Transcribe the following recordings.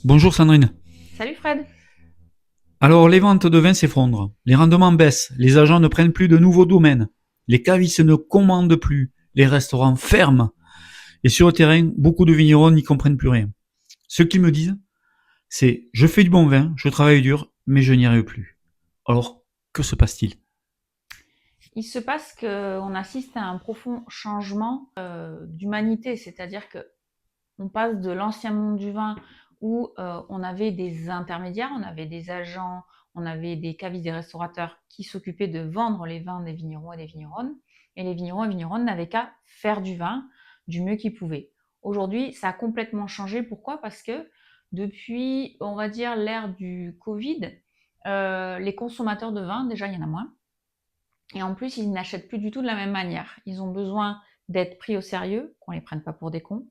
Bonjour Sandrine. Salut Fred. Alors les ventes de vin s'effondrent, les rendements baissent, les agents ne prennent plus de nouveaux domaines, les cavistes ne commandent plus, les restaurants ferment. Et sur le terrain, beaucoup de vignerons n'y comprennent plus rien. Ce qu'ils me disent, c'est je fais du bon vin, je travaille dur, mais je n'y arrive plus. Alors, que se passe-t-il? Il se passe qu'on assiste à un profond changement d'humanité, c'est-à-dire que on passe de l'ancien monde du vin où on avait des intermédiaires, on avait des agents, on avait des cavistes, des restaurateurs qui s'occupaient de vendre les vins des vignerons et des vigneronnes, et les vignerons et vigneronnes n'avaient qu'à faire du vin du mieux qu'ils pouvaient. Aujourd'hui, ça a complètement changé. Pourquoi? Parce que depuis, on va dire, l'ère du Covid, les consommateurs de vin, déjà, il y en a moins. Et en plus, ils n'achètent plus du tout de la même manière. Ils ont besoin d'être pris au sérieux, qu'on les prenne pas pour des cons,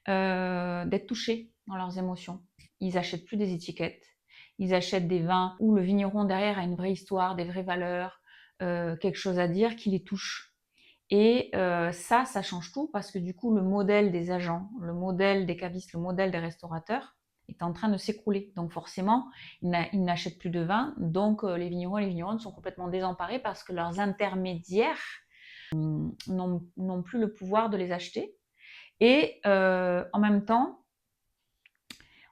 d'être touchés dans leurs émotions. Ils achètent plus des étiquettes. Ils achètent des vins où le vigneron derrière a une vraie histoire, des vraies valeurs, quelque chose à dire qui les touche. Et ça change tout parce que du coup, le modèle des agents, le modèle des cavistes, le modèle des restaurateurs est en train de s'écrouler. Donc forcément, ils n'achètent plus de vin. Donc les vignerons et les vigneronnes sont complètement désemparés parce que leurs intermédiaires n'ont plus le pouvoir de les acheter. Et en même temps,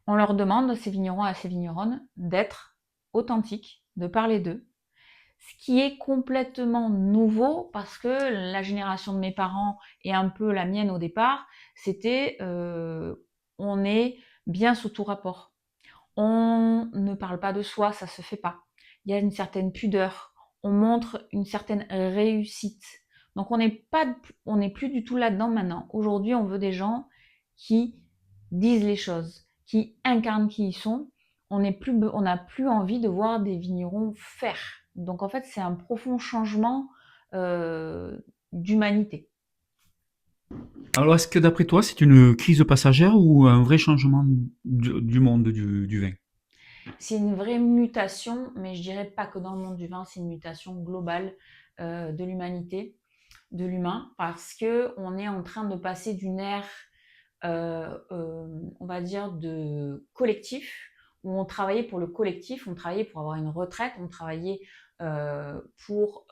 on leur demande, à ces vignerons et à ces vigneronnes, d'être authentiques, de parler d'eux, ce qui est complètement nouveau parce que la génération de mes parents et un peu la mienne au départ, c'était on est bien sous tout rapport. On ne parle pas de soi, ça se fait pas. Il y a une certaine pudeur. On montre une certaine réussite. Donc on n'est plus du tout là-dedans maintenant. Aujourd'hui, on veut des gens qui disent les choses, qui incarnent qui ils sont. On n'a plus envie de voir des vignerons faire. Donc en fait, c'est un profond changement euh, d'humanité. Alors, est-ce que d'après toi, c'est une crise passagère ou un vrai changement du monde du vin? C'est une vraie mutation, mais je dirais pas que dans le monde du vin, c'est une mutation globale de l'humanité, de l'humain, parce que on est en train de passer d'une ère, on va dire, de collectif, où on travaillait pour le collectif, on travaillait pour avoir une retraite, on travaillait pour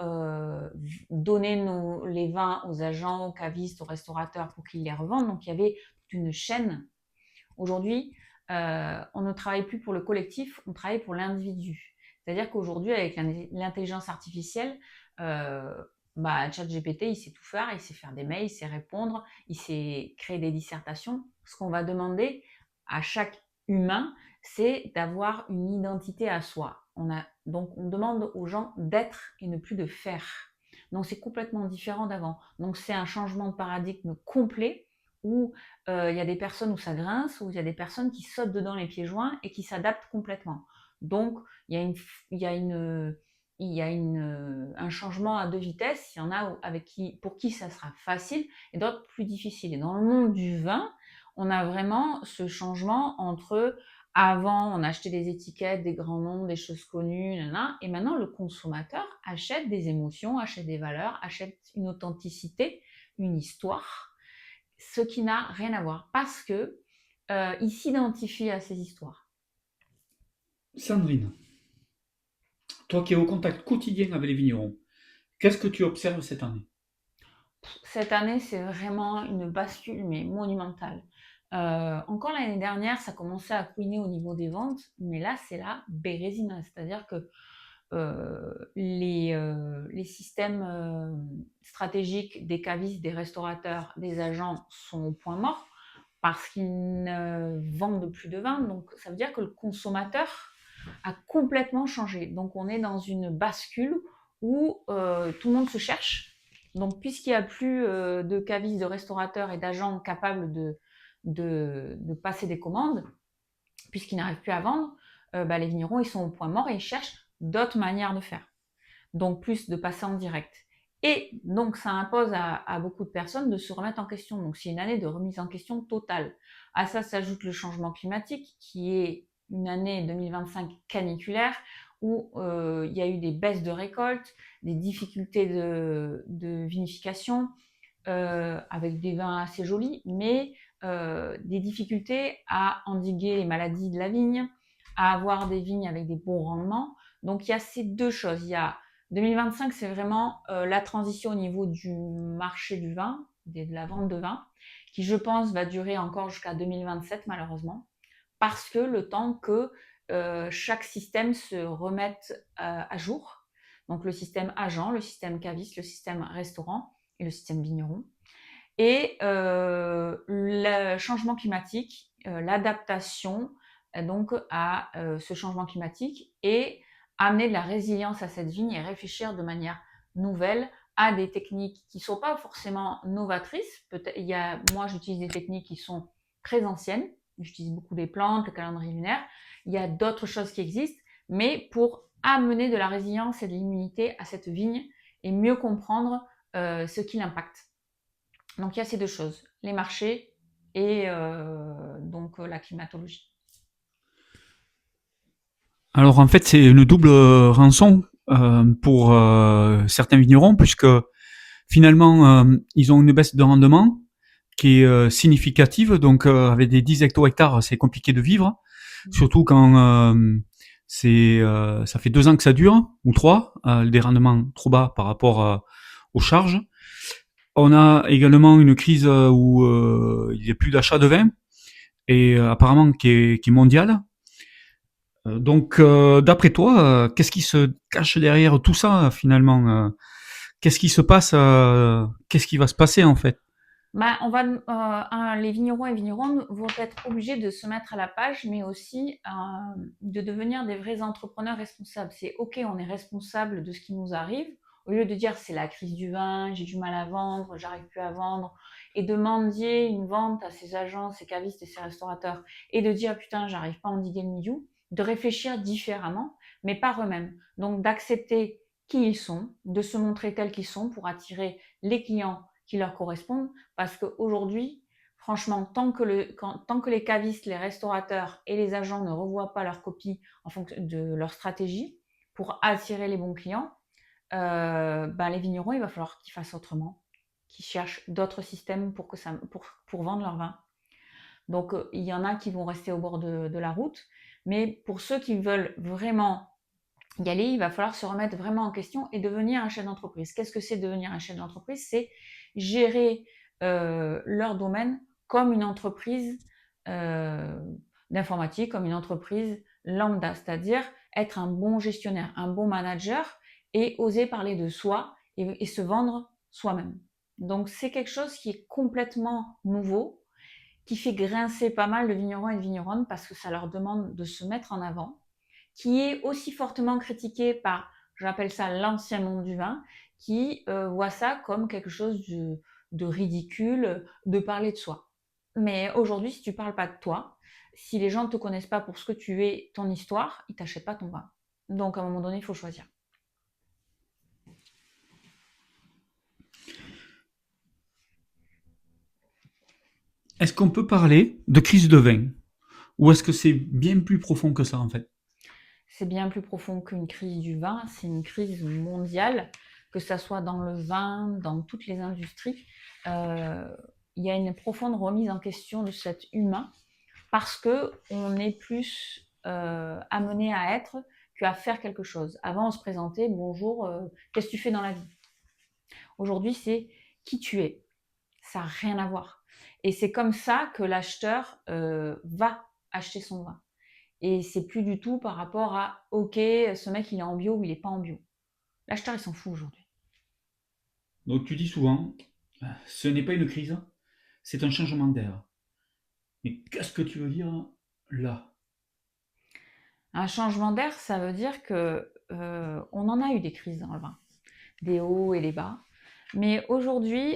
donner les vins aux agents, aux cavistes, aux restaurateurs pour qu'ils les revendent. Donc il y avait une chaîne. Aujourd'hui, on ne travaille plus pour le collectif, on travaille pour l'individu. C'est-à-dire qu'aujourd'hui, avec l'intelligence artificielle, euh, ChatGPT, il sait tout faire, il sait faire des mails, il sait répondre, il sait créer des dissertations. Ce qu'on va demander à chaque humain, c'est d'avoir une identité à soi. Donc, on demande aux gens d'être et ne plus de faire. Donc, c'est complètement différent d'avant. Donc, c'est un changement de paradigme complet où il y a des personnes où ça grince, où il y a des personnes qui sautent dedans les pieds joints et qui s'adaptent complètement. Donc, il y a une, il y a une, il y a un changement à deux vitesses. Il y en a pour qui ça sera facile et d'autres plus difficile. Et dans le monde du vin, on a vraiment ce changement entre avant, on achetait des étiquettes, des grands noms, des choses connues, nanana, et maintenant le consommateur achète des émotions, achète des valeurs, achète une authenticité, une histoire, ce qui n'a rien à voir parce que il s'identifie à ces histoires. Sandrine, toi qui es au contact quotidien avec les vignerons, qu'est-ce que tu observes cette année? Cette année, c'est vraiment une bascule, mais monumentale. Encore l'année dernière, ça commençait à couiner au niveau des ventes, mais là, c'est la bérésina. C'est-à-dire que les systèmes stratégiques des cavistes, des restaurateurs, des agents sont au point mort parce qu'ils ne vendent plus de vin. Donc, ça veut dire que le consommateur a complètement changé. Donc, on est dans une bascule où tout le monde se cherche. Donc, puisqu'il n'y a plus de cavistes, de restaurateurs et d'agents capables de passer des commandes, puisqu'ils n'arrivent plus à vendre, les vignerons, ils sont au point mort et ils cherchent d'autres manières de faire. Donc, plus de passer en direct. Et donc, ça impose à beaucoup de personnes de se remettre en question. Donc, c'est une année de remise en question totale. À ça s'ajoute le changement climatique, qui est une année 2025 caniculaire, où il y a eu des baisses de récoltes, des difficultés de vinification, avec des vins assez jolis, mais des difficultés à endiguer les maladies de la vigne, à avoir des vignes avec des bons rendements. Donc il y a ces deux choses. Il y a 2025, c'est vraiment la transition au niveau du marché du vin, de la vente de vin, qui je pense va durer encore jusqu'à 2027 malheureusement, parce que le temps que chaque système se remette à jour. Donc le système agent, le système caviste, le système restaurant et le système vigneron. Et le changement climatique, l'adaptation donc à ce changement climatique et amener de la résilience à cette vigne et réfléchir de manière nouvelle à des techniques qui ne sont pas forcément novatrices. Moi, j'utilise des techniques qui sont très anciennes. J'utilise beaucoup des plantes, le calendrier lunaire. Il y a d'autres choses qui existent, mais pour amener de la résilience et de l'immunité à cette vigne et mieux comprendre ce qui l'impacte. Donc il y a ces deux choses, les marchés et donc la climatologie. Alors en fait, c'est une double rançon pour certains vignerons, puisque finalement, ils ont une baisse de rendement qui est significative. Donc avec des 10 hecto-hectares, c'est compliqué de vivre, surtout quand ça fait 2 ans que ça dure, ou 3, des rendements trop bas par rapport aux charges. On a également une crise où il n'y a plus d'achat de vin, et apparemment qui est mondiale. Donc, d'après toi, qu'est-ce qui se cache derrière tout ça finalement qu'est-ce qui se passe qu'est-ce qui va se passer en fait? Les vignerons et vigneronnes vont être obligés de se mettre à la page, mais aussi de devenir des vrais entrepreneurs responsables. C'est ok, on est responsable de ce qui nous arrive, au lieu de dire c'est la crise du vin, j'ai du mal à vendre, j'arrive plus à vendre, et de mendier une vente à ces agents, ces cavistes et ces restaurateurs, et de dire putain j'arrive pas à endiguer le milieu, de réfléchir différemment, mais par eux-mêmes. Donc d'accepter qui ils sont, de se montrer tels qu'ils sont pour attirer les clients qui leur correspondent, parce qu'aujourd'hui, franchement, tant que les cavistes, les restaurateurs et les agents ne revoient pas leur copie en fonction de leur stratégie pour attirer les bons clients, les vignerons, il va falloir qu'ils fassent autrement, qu'ils cherchent d'autres systèmes pour vendre leur vin. Donc, il y en a qui vont rester au bord de la route, mais pour ceux qui veulent vraiment y aller, il va falloir se remettre vraiment en question et devenir un chef d'entreprise. Qu'est-ce que c'est devenir un chef d'entreprise? C'est gérer leur domaine comme une entreprise d'informatique, comme une entreprise lambda, c'est-à-dire être un bon gestionnaire, un bon manager et oser parler de soi et se vendre soi-même. Donc c'est quelque chose qui est complètement nouveau, qui fait grincer pas mal de vignerons et de vigneronnes parce que ça leur demande de se mettre en avant, qui est aussi fortement critiqué par, j'appelle ça l'ancien monde du vin, qui voit ça comme quelque chose de ridicule, de parler de soi. Mais aujourd'hui, si tu parles pas de toi, si les gens ne te connaissent pas pour ce que tu es, ton histoire, ils t'achètent pas ton vin. Donc à un moment donné, il faut choisir. Est-ce qu'on peut parler de crise de vin? Ou est-ce que c'est bien plus profond que ça en fait? C'est bien plus profond qu'une crise du vin, c'est une crise mondiale, que ça soit dans le vin, dans toutes les industries. Il y a une profonde remise en question de cet humain parce que on est plus amené à être qu'à faire quelque chose. Avant, on se présentait, bonjour, qu'est-ce que tu fais dans la vie? Aujourd'hui, c'est qui tu es. Ça n'a rien à voir. Et c'est comme ça que l'acheteur va acheter son vin. Et c'est plus du tout par rapport à ok, ce mec il est en bio ou il est pas en bio. L'acheteur il s'en fout aujourd'hui. Donc tu dis souvent, ce n'est pas une crise, c'est un changement d'air. Mais qu'est-ce que tu veux dire là? Un changement d'air, ça veut dire que on en a eu des crises dans le vin, des hauts et des bas. Mais aujourd'hui,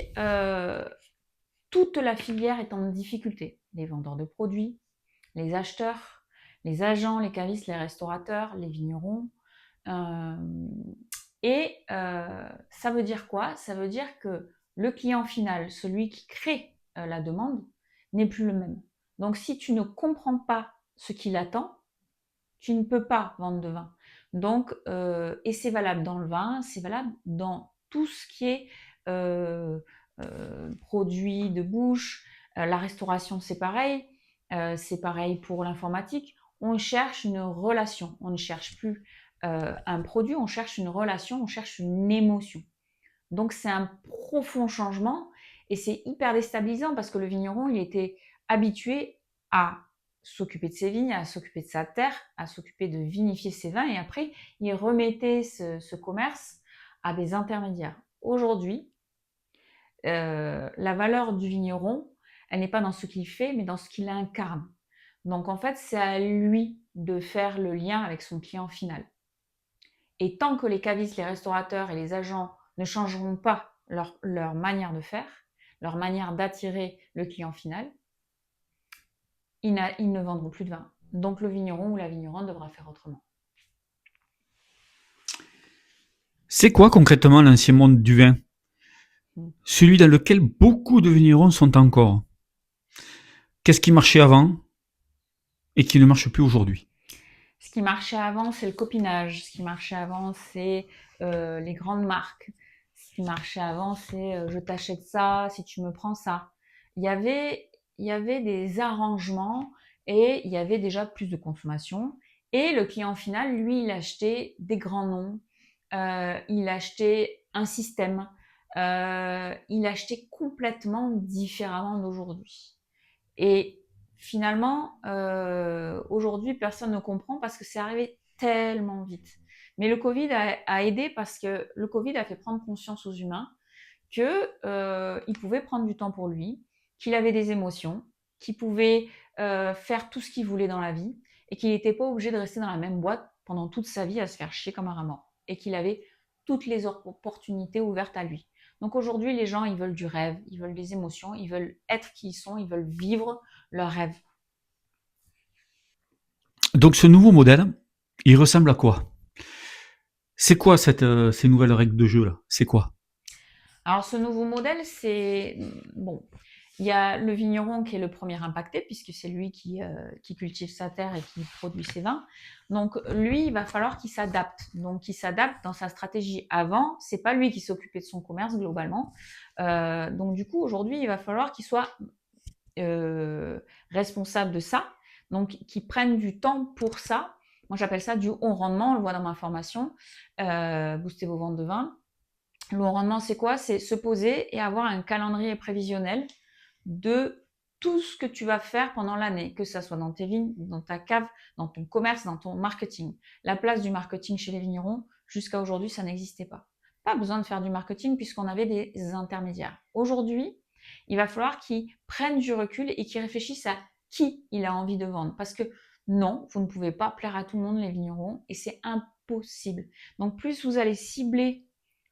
toute la filière est en difficulté. Les vendeurs de produits, les acheteurs, les agents, les cavistes, les restaurateurs, les vignerons. Euh, Ça veut dire quoi? Ça veut dire que le client final, celui qui crée la demande, n'est plus le même. Donc si tu ne comprends pas ce qu'il attend, tu ne peux pas vendre de vin. Donc, et c'est valable dans le vin, c'est valable dans tout ce qui est produit de bouche, La restauration, c'est pareil. C'est pareil pour l'informatique. On cherche une relation. On ne cherche plus un produit, on cherche une relation, on cherche une émotion. Donc c'est un profond changement et c'est hyper déstabilisant parce que le vigneron, il était habitué à s'occuper de ses vignes, à s'occuper de sa terre, à s'occuper de vinifier ses vins et après, il remettait ce commerce à des intermédiaires. Aujourd'hui, la valeur du vigneron, elle n'est pas dans ce qu'il fait, mais dans ce qu'il incarne. Donc en fait, c'est à lui de faire le lien avec son client final. Et tant que les cavistes, les restaurateurs et les agents ne changeront pas leur manière de faire, leur manière d'attirer le client final, ils ne vendront plus de vin. Donc le vigneron ou la vigneronne devra faire autrement. C'est quoi concrètement l'ancien monde du vin? Celui dans lequel beaucoup de vignerons sont encore. Qu'est-ce qui marchait avant et qui ne marche plus aujourd'hui? Ce qui marchait avant, c'est le copinage. Ce qui marchait avant, c'est les grandes marques. Ce qui marchait avant, c'est je t'achète ça si tu me prends ça. Il y avait des arrangements et il y avait déjà plus de consommation. Et le client final, lui, il achetait des grands noms, il achetait un système, il achetait complètement différemment d'aujourd'hui. Et finalement, aujourd'hui, personne ne comprend parce que c'est arrivé tellement vite. Mais le Covid a aidé parce que le Covid a fait prendre conscience aux humains que il pouvait prendre du temps pour lui, qu'il avait des émotions, qu'il pouvait faire tout ce qu'il voulait dans la vie et qu'il n'était pas obligé de rester dans la même boîte pendant toute sa vie à se faire chier comme un rat mort et qu'il avait toutes les opportunités ouvertes à lui. Donc aujourd'hui, les gens, ils veulent du rêve, ils veulent des émotions, ils veulent être qui ils sont, ils veulent vivre leur rêve. Donc ce nouveau modèle, il ressemble à quoi? C'est quoi ces nouvelles règles de jeu là? C'est quoi? Alors ce nouveau modèle, c'est bon. Il y a le vigneron qui est le premier impacté puisque c'est lui qui cultive sa terre et qui produit ses vins. Donc lui, il va falloir qu'il s'adapte. Donc il s'adapte dans sa stratégie. Avant, c'est pas lui qui s'occupait de son commerce globalement. Donc du coup, aujourd'hui, il va falloir qu'il soit responsable de ça. Donc qu'il prenne du temps pour ça. Moi, j'appelle ça du haut rendement. On le voit dans ma formation. Booster vos ventes de vin. Le haut rendement, c'est quoi? C'est se poser et avoir un calendrier prévisionnel de tout ce que tu vas faire pendant l'année, que ça soit dans tes vignes, dans ta cave, dans ton commerce, dans ton marketing. La place du marketing chez les vignerons, jusqu'à aujourd'hui, ça n'existait pas. Pas besoin de faire du marketing puisqu'on avait des intermédiaires. Aujourd'hui, il va falloir qu'ils prennent du recul et qu'ils réfléchissent à qui il a envie de vendre. Parce que non, vous ne pouvez pas plaire à tout le monde, les vignerons, et c'est impossible. Donc plus vous allez cibler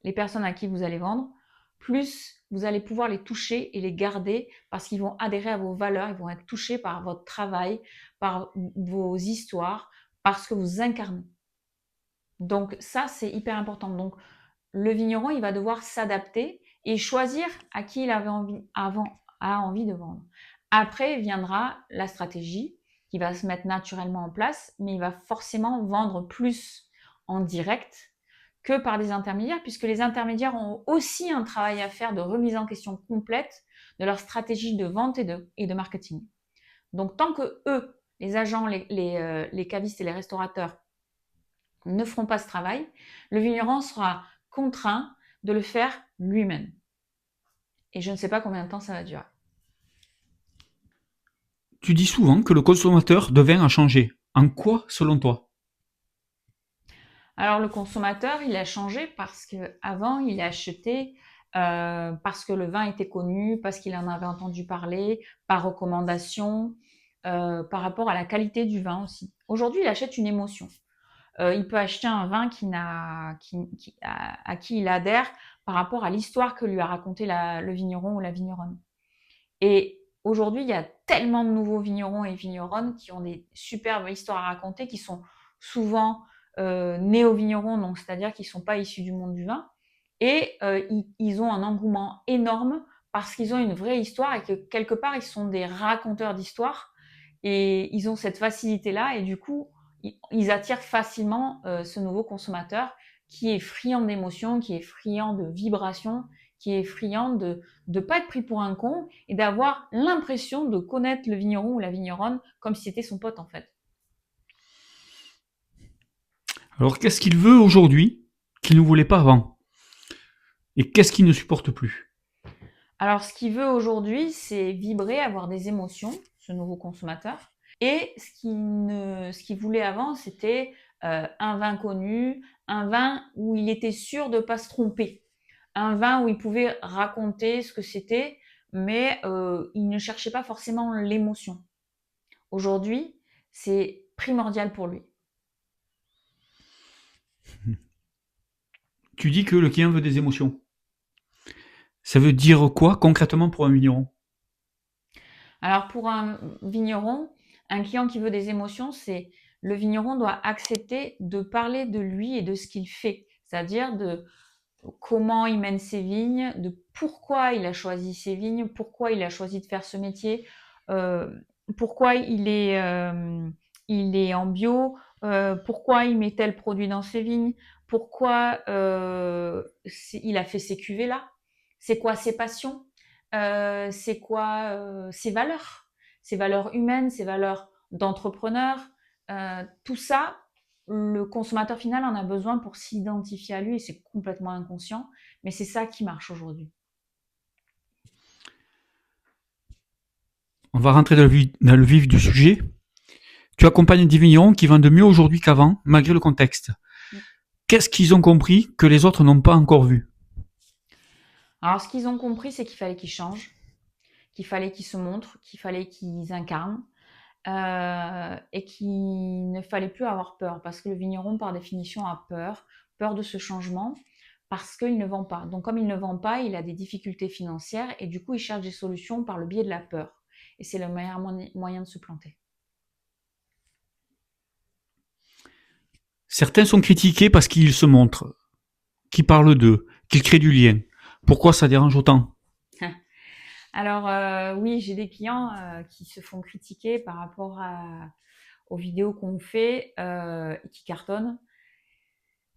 les personnes à qui vous allez vendre, plus vous allez pouvoir les toucher et les garder parce qu'ils vont adhérer à vos valeurs, ils vont être touchés par votre travail, par vos histoires, par ce que vous incarnez. Donc ça, c'est hyper important. Donc le vigneron, il va devoir s'adapter et choisir à qui il avait envie, a envie de vendre. Après viendra la stratégie qui va se mettre naturellement en place, mais il va forcément vendre plus en direct que par des intermédiaires, puisque les intermédiaires ont aussi un travail à faire de remise en question complète de leur stratégie de vente et de marketing. Donc tant que eux, les agents, les cavistes et les restaurateurs ne feront pas ce travail, le vigneron sera contraint de le faire lui-même. Et je ne sais pas combien de temps ça va durer. Tu dis souvent que le consommateur de vin a changé. En quoi, selon toi? Alors le consommateur, il a changé parce que avant il achetait parce que le vin était connu, parce qu'il en avait entendu parler, par recommandation, par rapport à la qualité du vin aussi. Aujourd'hui, il achète une émotion. Il peut acheter un vin à qui il adhère par rapport à l'histoire que lui a raconté le vigneron ou la vigneronne. Et aujourd'hui, il y a tellement de nouveaux vignerons et vigneronnes qui ont des superbes histoires à raconter, qui sont souvent néo-vignerons, donc c'est-à-dire qu'ils ne sont pas issus du monde du vin. Et ils ont un engouement énorme parce qu'ils ont une vraie histoire et que quelque part, ils sont des raconteurs d'histoire. Et ils ont cette facilité-là et du coup, ils attirent facilement ce nouveau consommateur qui est friand d'émotions, qui est friand de vibrations, qui est friand de ne pas être pris pour un con et d'avoir l'impression de connaître le vigneron ou la vigneronne comme si c'était son pote en fait. Alors, qu'est-ce qu'il veut aujourd'hui qu'il ne voulait pas avant? Et qu'est-ce qu'il ne supporte plus? Alors, ce qu'il veut aujourd'hui, c'est vibrer, avoir des émotions, ce nouveau consommateur. Et ce qu'il voulait avant, c'était un vin connu, un vin où il était sûr de ne pas se tromper, un vin où il pouvait raconter ce que c'était, mais il ne cherchait pas forcément l'émotion. Aujourd'hui, c'est primordial pour lui. Tu dis que le client veut des émotions. Ça veut dire quoi concrètement pour un vigneron? Alors pour un vigneron, un client qui veut des émotions, c'est le vigneron doit accepter de parler de lui et de ce qu'il fait, c'est-à-dire de comment il mène ses vignes, de pourquoi il a choisi ses vignes, pourquoi il a choisi de faire ce métier, euh, pourquoi il est en bio, pourquoi il met tel produit dans ses vignes, pourquoi il a fait ces cuvées là, c'est quoi ses passions, c'est quoi ses valeurs humaines, ses valeurs d'entrepreneur, tout ça, le consommateur final en a besoin pour s'identifier à lui et c'est complètement inconscient, mais c'est ça qui marche aujourd'hui. On va rentrer dans le vif du sujet. Tu accompagnes des vignerons qui vendent mieux aujourd'hui qu'avant, malgré le contexte. Qu'est-ce qu'ils ont compris que les autres n'ont pas encore vu? Alors ce qu'ils ont compris, c'est qu'il fallait qu'ils changent, qu'il fallait qu'ils se montrent, qu'il fallait qu'ils incarnent, et qu'il ne fallait plus avoir peur, parce que le vigneron, par définition, a peur, peur de ce changement, parce qu'il ne vend pas. Donc comme il ne vend pas, il a des difficultés financières, et du coup, il cherche des solutions par le biais de la peur. Et c'est le meilleur moyen de se planter. Certains sont critiqués parce qu'ils se montrent, qu'ils parlent d'eux, qu'ils créent du lien. Pourquoi ça dérange autant? Alors oui, j'ai des clients qui se font critiquer par rapport aux vidéos qu'on fait et qui cartonnent,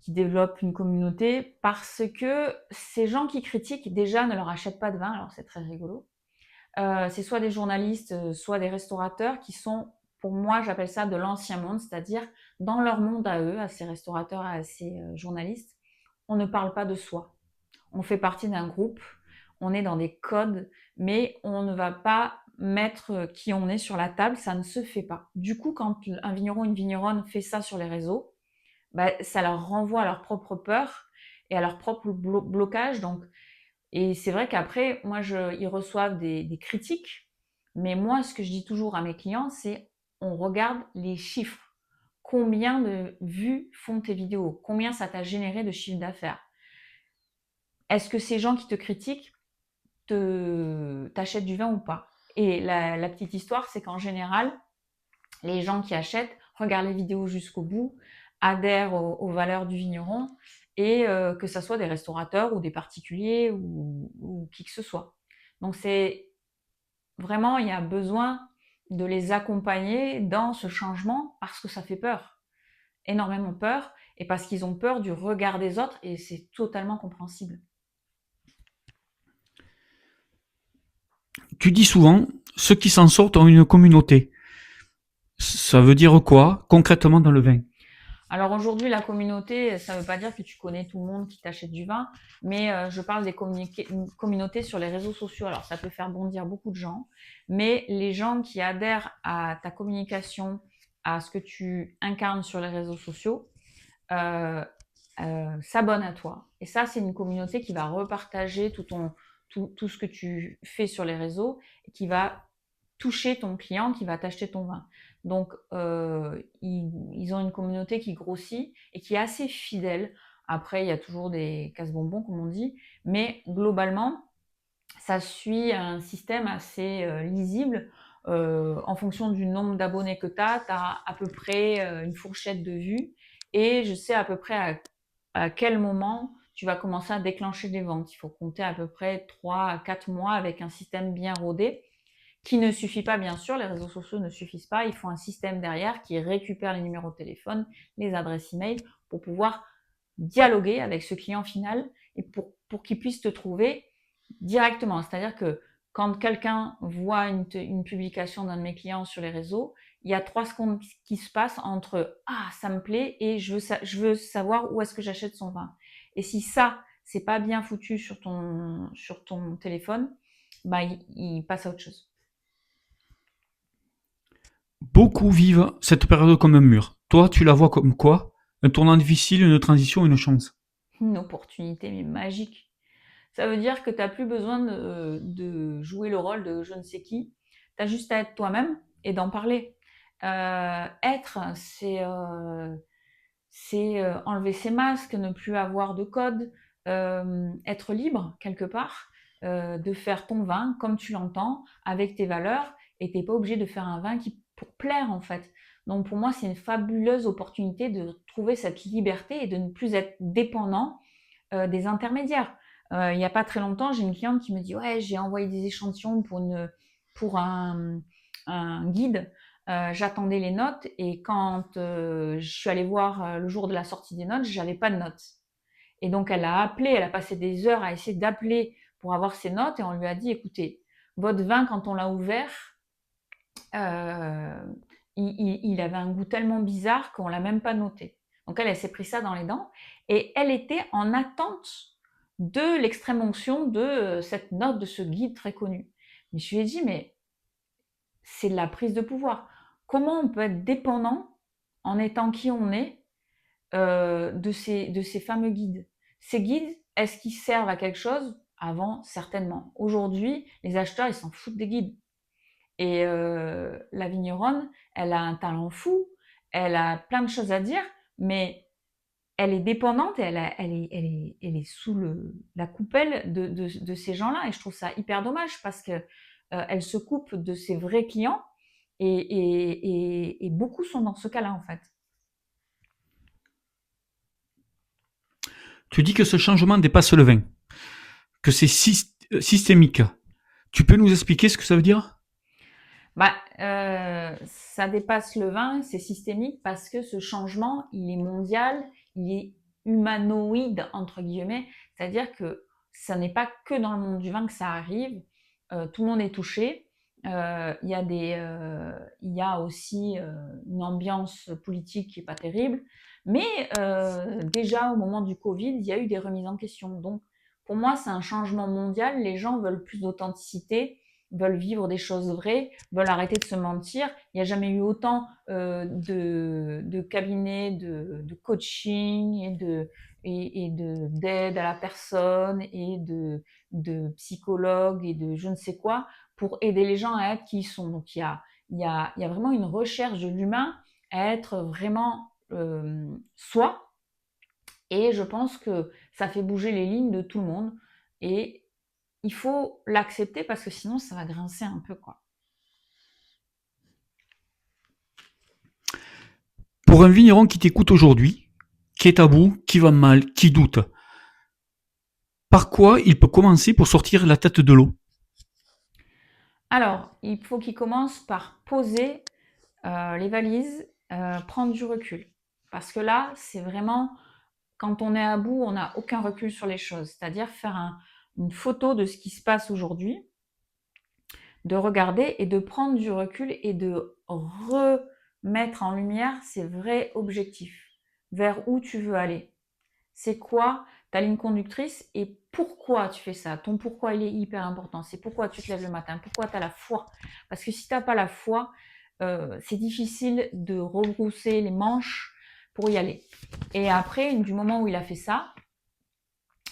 qui développent une communauté, parce que ces gens qui critiquent déjà ne leur achètent pas de vin, alors c'est très rigolo. C'est soit des journalistes, soit des restaurateurs qui sont, pour moi, j'appelle ça de l'ancien monde, c'est-à-dire dans leur monde à eux, à ces restaurateurs, à ces journalistes, on ne parle pas de soi. On fait partie d'un groupe, on est dans des codes, mais on ne va pas mettre qui on est sur la table, ça ne se fait pas. Du coup, quand un vigneron, une vigneronne fait ça sur les réseaux, bah, ça leur renvoie à leur propre peur et à leur propre blocage. Donc, et c'est vrai qu'après, moi, ils reçoivent des critiques, mais moi, ce que je dis toujours à mes clients, c'est on regarde les chiffres. Combien de vues font tes vidéos? Combien ça t'a généré de chiffre d'affaires? Est-ce que ces gens qui te critiquent t'achètent du vin ou pas? Et la petite histoire, c'est qu'en général, les gens qui achètent regardent les vidéos jusqu'au bout, adhèrent aux valeurs du vigneron, et que ça soit des restaurateurs ou des particuliers ou qui que ce soit. Donc c'est vraiment, il y a besoin de les accompagner dans ce changement parce que ça fait peur, énormément peur, et parce qu'ils ont peur du regard des autres, et c'est totalement compréhensible. Tu dis souvent, ceux qui s'en sortent ont une communauté. Ça veut dire quoi concrètement dans le vin? Alors aujourd'hui, la communauté, ça ne veut pas dire que tu connais tout le monde qui t'achète du vin, mais je parle des communautés sur les réseaux sociaux. Alors ça peut faire bondir beaucoup de gens, mais les gens qui adhèrent à ta communication, à ce que tu incarnes sur les réseaux sociaux, euh, s'abonnent à toi. Et ça, c'est une communauté qui va repartager tout ce que tu fais sur les réseaux et qui va toucher ton client, qui va t'acheter ton vin. Donc, ils ont une communauté qui grossit et qui est assez fidèle. Après, il y a toujours des casse-bonbons, comme on dit, mais globalement, ça suit un système assez lisible. En fonction du nombre d'abonnés que tu as à peu près une fourchette de vues, et je sais à peu près à quel moment tu vas commencer à déclencher des ventes. Il faut compter à peu près 3 à 4 mois avec un système bien rodé, qui ne suffit pas, bien sûr, les réseaux sociaux ne suffisent pas, il faut un système derrière qui récupère les numéros de téléphone, les adresses e-mail, pour pouvoir dialoguer avec ce client final et pour qu'il puisse te trouver directement. C'est-à-dire que quand quelqu'un voit une publication d'un de mes clients sur les réseaux, il y a 3 secondes qui se passent entre « Ah, ça me plaît » et je veux savoir où est-ce que j'achète son vin ». Et si ça, c'est pas bien foutu sur ton téléphone, bah, il passe à autre chose. Beaucoup vivent cette période comme un mur. Toi, tu la vois comme quoi? Un tournant difficile, une transition, une chance. Une opportunité, mais magique. Ça veut dire que tu n'as plus besoin de jouer le rôle de je ne sais qui. Tu as juste à être toi-même et d'en parler. Être, c'est enlever ses masques, ne plus avoir de code, être libre quelque part, de faire ton vin comme tu l'entends, avec tes valeurs, et t'es pas obligé de faire un vin qui pour plaire en fait. Donc pour moi, c'est une fabuleuse opportunité de trouver cette liberté et de ne plus être dépendant des intermédiaires. Il n'y a pas très longtemps, j'ai une cliente qui me dit ouais, j'ai envoyé des échantillons pour un guide. J'attendais les notes et quand je suis allée voir le jour de la sortie des notes, j'avais pas de notes. Et donc elle a appelé, elle a passé des heures à essayer d'appeler pour avoir ses notes et on lui a dit écoutez, votre vin quand on l'a ouvert, euh, il avait un goût tellement bizarre qu'on l'a même pas noté. Donc elle s'est pris ça dans les dents et elle était en attente de l'extrême onction de cette note de ce guide très connu. Mais je lui ai dit mais c'est de la prise de pouvoir. Comment on peut être dépendant en étant qui on est de ces fameux guides? Ces guides, est-ce qu'ils servent à quelque chose? Avant, certainement. Aujourd'hui, les acheteurs, ils s'en foutent des guides. Et la vigneronne, elle a un talent fou, elle a plein de choses à dire, mais elle est dépendante et elle est sous la coupelle de ces gens-là. Et je trouve ça hyper dommage parce que elle se coupe de ses vrais clients et beaucoup sont dans ce cas-là en fait. Tu dis que ce changement dépasse le vin, que c'est systémique. Tu peux nous expliquer ce que ça veut dire? Bah, ça dépasse le vin, c'est systémique parce que ce changement, il est mondial, il est humanoïde entre guillemets, c'est-à-dire que ça n'est pas que dans le monde du vin que ça arrive. Tout le monde est touché. Il y a aussi une ambiance politique qui est pas terrible, mais déjà au moment du Covid, il y a eu des remises en question. Donc, pour moi, c'est un changement mondial. Les gens veulent plus d'authenticité, veulent vivre des choses vraies, veulent arrêter de se mentir. Il n'y a jamais eu autant de cabinets de coaching d'aide à la personne et de psychologues et de je ne sais quoi pour aider les gens à être qui ils sont. Donc il y a vraiment une recherche de l'humain à être vraiment soi. Et je pense que ça fait bouger les lignes de tout le monde. Et il faut l'accepter parce que sinon ça va grincer un peu quoi. Pour un vigneron qui t'écoute aujourd'hui, qui est à bout, qui va mal, qui doute, par quoi il peut commencer pour sortir la tête de l'eau? Alors, il faut qu'il commence par poser les valises, prendre du recul. Parce que là, c'est vraiment, quand on est à bout, on n'a aucun recul sur les choses. C'est-à-dire faire une photo de ce qui se passe aujourd'hui, de regarder et de prendre du recul et de remettre en lumière ses vrais objectifs, vers où tu veux aller. C'est quoi ta ligne conductrice et pourquoi tu fais ça. Ton pourquoi, il est hyper important. C'est pourquoi tu te lèves le matin, pourquoi tu as la foi. Parce que si tu n'as pas la foi, c'est difficile de rebrousser les manches pour y aller. Et après, du moment où il a fait ça,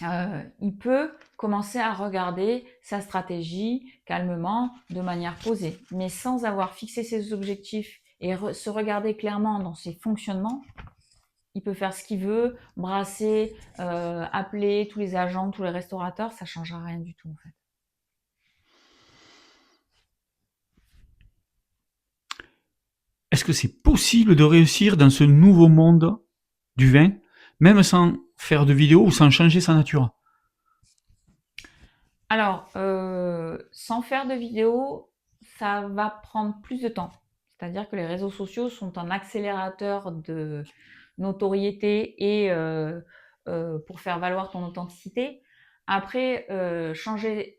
il peut commencer à regarder sa stratégie calmement, de manière posée. Mais sans avoir fixé ses objectifs et se regarder clairement dans ses fonctionnements, il peut faire ce qu'il veut, brasser, appeler tous les agents, tous les restaurateurs, ça ne changera rien du tout en fait. Est-ce que c'est possible de réussir dans ce nouveau monde du vin, même sans faire de vidéo ou sans changer sa nature? Alors, sans faire de vidéo, ça va prendre plus de temps. C'est-à-dire que les réseaux sociaux sont un accélérateur de notoriété et pour faire valoir ton authenticité. Après, changer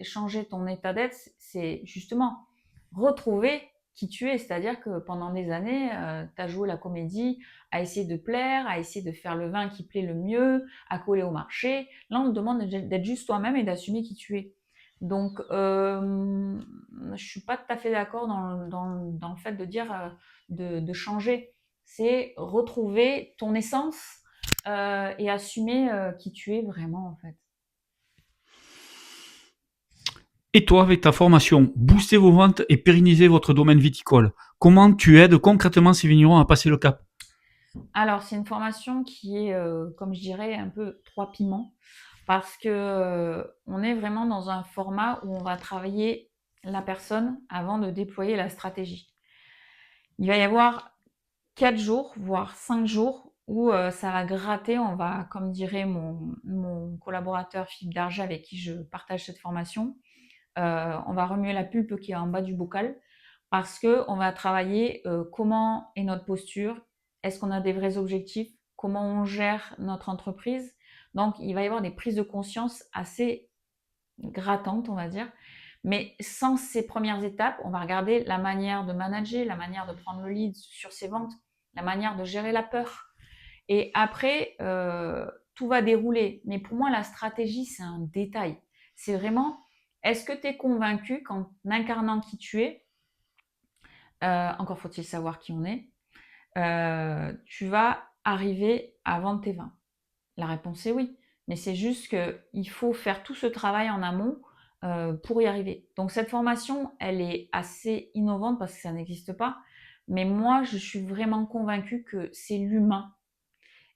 ton état d'être, c'est justement retrouver qui tu es. C'est-à-dire que pendant des années, tu as joué la comédie à essayer de plaire, à essayer de faire le vin qui plaît le mieux, à coller au marché. Là, on te demande d'être juste toi-même et d'assumer qui tu es. Donc, je suis pas tout à fait d'accord dans le fait de dire de changer. C'est retrouver ton essence et assumer qui tu es vraiment, en fait. Et toi, avec ta formation, booster vos ventes et pérenniser votre domaine viticole. Comment tu aides concrètement ces vignerons à passer le cap? Alors, c'est une formation qui est, comme je dirais, un peu trois piments, parce que on est vraiment dans un format où on va travailler la personne avant de déployer la stratégie. Il va y avoir 4 jours, voire 5 jours, où ça va gratter. On va, comme dirait mon collaborateur Philippe Darget, avec qui je partage cette formation, on va remuer la pulpe qui est en bas du bocal, parce que on va travailler comment est notre posture, est-ce qu'on a des vrais objectifs, comment on gère notre entreprise. Donc, il va y avoir des prises de conscience assez grattantes, on va dire. Mais sans ces premières étapes, on va regarder la manière de manager, la manière de prendre le lead sur ses ventes, la manière de gérer la peur. Et après, tout va dérouler. Mais pour moi, la stratégie, c'est un détail. C'est vraiment, est-ce que tu es convaincu qu'en incarnant qui tu es, encore faut-il savoir qui on est, tu vas arriver à vendre tes vins? La réponse est oui. Mais c'est juste qu'il faut faire tout ce travail en amont pour y arriver. Donc cette formation, elle est assez innovante parce que ça n'existe pas. Mais moi, je suis vraiment convaincue que c'est l'humain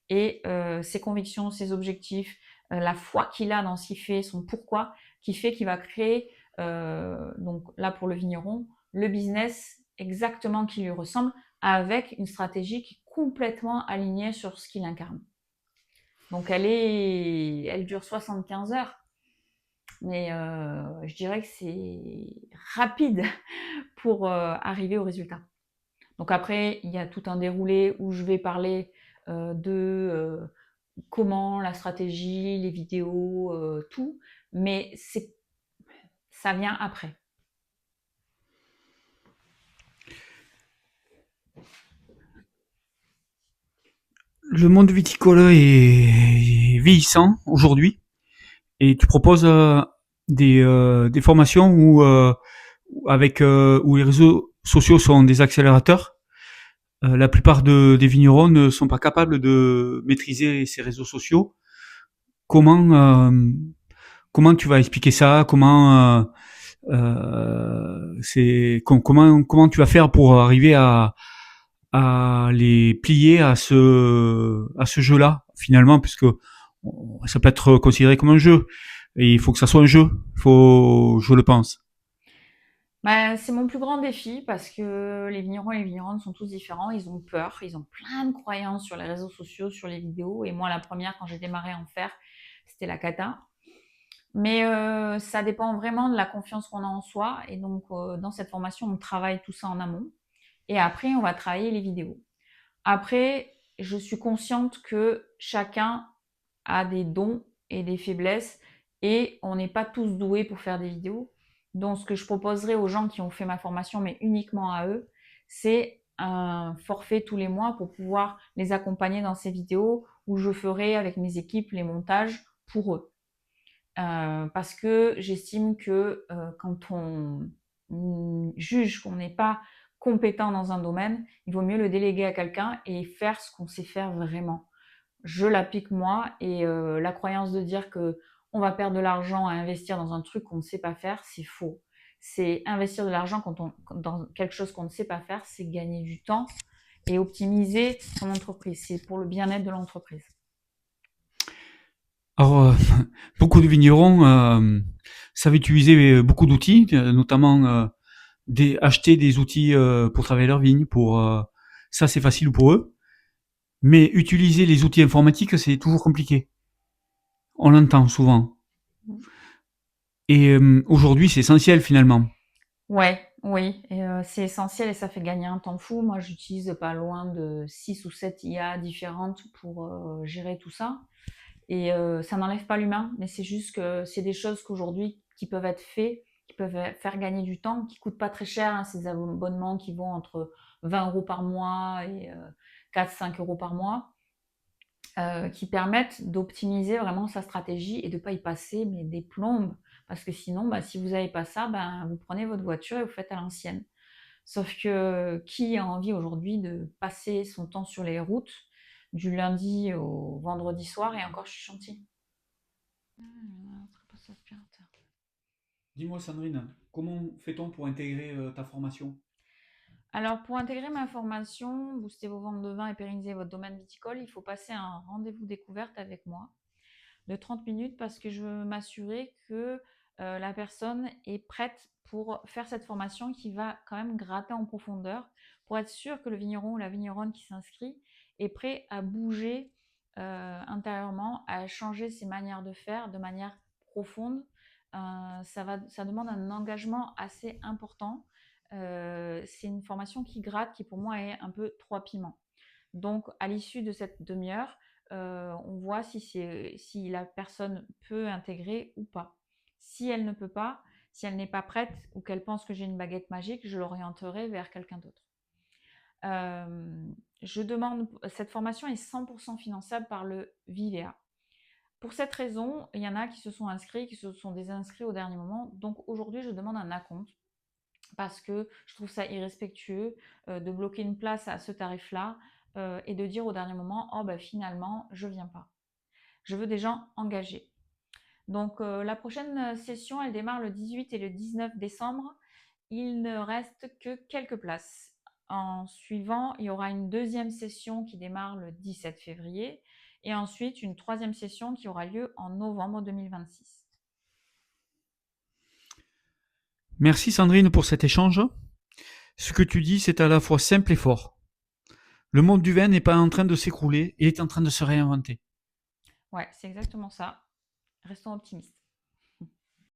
et ses convictions, ses objectifs, la foi qu'il a dans ce qu'il fait, son pourquoi, qui fait qu'il va créer, donc là pour le vigneron, le business exactement qui lui ressemble, avec une stratégie qui est complètement alignée sur ce qu'il incarne. Donc elle dure 75 heures, mais je dirais que c'est rapide pour arriver au résultat. Donc après, il y a tout un déroulé où je vais parler de comment, la stratégie, les vidéos, tout, mais ça vient après. Le monde viticole est vieillissant aujourd'hui et tu proposes des formations où les réseaux sociaux sont des accélérateurs. La plupart des vignerons ne sont pas capables de maîtriser ces réseaux sociaux. Comment comment tu vas expliquer ça? Comment tu vas faire pour arriver à les plier à ce jeu-là finalement, puisque ça peut être considéré comme un jeu et il faut que ça soit un jeu. Je le pense. Bah, c'est mon plus grand défi parce que les vignerons et les vigneronnes sont tous différents, ils ont peur, ils ont plein de croyances sur les réseaux sociaux, sur les vidéos. Et moi, la première, quand j'ai démarré à en faire, c'était la cata. Mais ça dépend vraiment de la confiance qu'on a en soi. Et donc, dans cette formation, on travaille tout ça en amont. Et après, on va travailler les vidéos. Après, je suis consciente que chacun a des dons et des faiblesses et on n'est pas tous doués pour faire des vidéos. Donc, ce que je proposerais aux gens qui ont fait ma formation, mais uniquement à eux, c'est un forfait tous les mois pour pouvoir les accompagner dans ces vidéos où je ferai avec mes équipes les montages pour eux. Parce que j'estime que quand on juge qu'on n'est pas compétent dans un domaine, il vaut mieux le déléguer à quelqu'un et faire ce qu'on sait faire vraiment. Je l'applique moi et la croyance de dire que on va perdre de l'argent à investir dans un truc qu'on ne sait pas faire, c'est faux. C'est investir de l'argent dans quelque chose qu'on ne sait pas faire, c'est gagner du temps et optimiser son entreprise. C'est pour le bien-être de l'entreprise. Alors, beaucoup de vignerons savent utiliser beaucoup d'outils, notamment acheter des outils pour travailler leur vigne. Ça, c'est facile pour eux. Mais utiliser les outils informatiques, c'est toujours compliqué. On l'entend souvent. Et aujourd'hui, c'est essentiel finalement. Ouais, oui, et c'est essentiel et ça fait gagner un temps fou. Moi, j'utilise pas loin de 6 ou 7 IA différentes pour gérer tout ça. Et ça n'enlève pas l'humain, mais c'est juste que c'est des choses qu'aujourd'hui qui peuvent être faites, qui peuvent faire gagner du temps, qui coûtent pas très cher, hein, ces abonnements qui vont entre 20 € par mois et 4-5 € par mois, qui permettent d'optimiser vraiment sa stratégie et de pas y passer mais des plombes. Parce que sinon, bah, si vous n'avez pas ça, ben, vous prenez votre voiture et vous faites à l'ancienne. Sauf que qui a envie aujourd'hui de passer son temps sur les routes du lundi au vendredi soir et encore je suis gentille. Dis-moi Sandrine, comment fait-on pour intégrer ta formation? Alors, pour intégrer ma formation, booster vos ventes de vin et pérenniser votre domaine viticole, il faut passer un rendez-vous découverte avec moi de 30 minutes parce que je veux m'assurer que la personne est prête pour faire cette formation qui va quand même gratter en profondeur pour être sûr que le vigneron ou la vigneronne qui s'inscrit est prêt à bouger intérieurement, à changer ses manières de faire de manière profonde. Ça demande un engagement assez important. C'est une formation qui gratte, qui pour moi est un peu trois piments. Donc, à l'issue de cette demi-heure, on voit si la personne peut intégrer ou pas. Si elle ne peut pas, si elle n'est pas prête ou qu'elle pense que j'ai une baguette magique, je l'orienterai vers quelqu'un d'autre. Cette formation est 100% finançable par le Vivea. Pour cette raison, il y en a qui se sont inscrits, qui se sont désinscrits au dernier moment. Donc aujourd'hui, je demande un acompte parce que je trouve ça irrespectueux de bloquer une place à ce tarif-là et de dire au dernier moment, oh bah finalement, je viens pas. Je veux des gens engagés. Donc la prochaine session, elle démarre le 18 et le 19 décembre. Il ne reste que quelques places. En suivant, il y aura une deuxième session qui démarre le 17 février et ensuite une troisième session qui aura lieu en novembre 2026. Merci Sandrine pour cet échange. Ce que tu dis, c'est à la fois simple et fort. Le monde du vin n'est pas en train de s'écrouler, il est en train de se réinventer. Ouais, c'est exactement ça. Restons optimistes.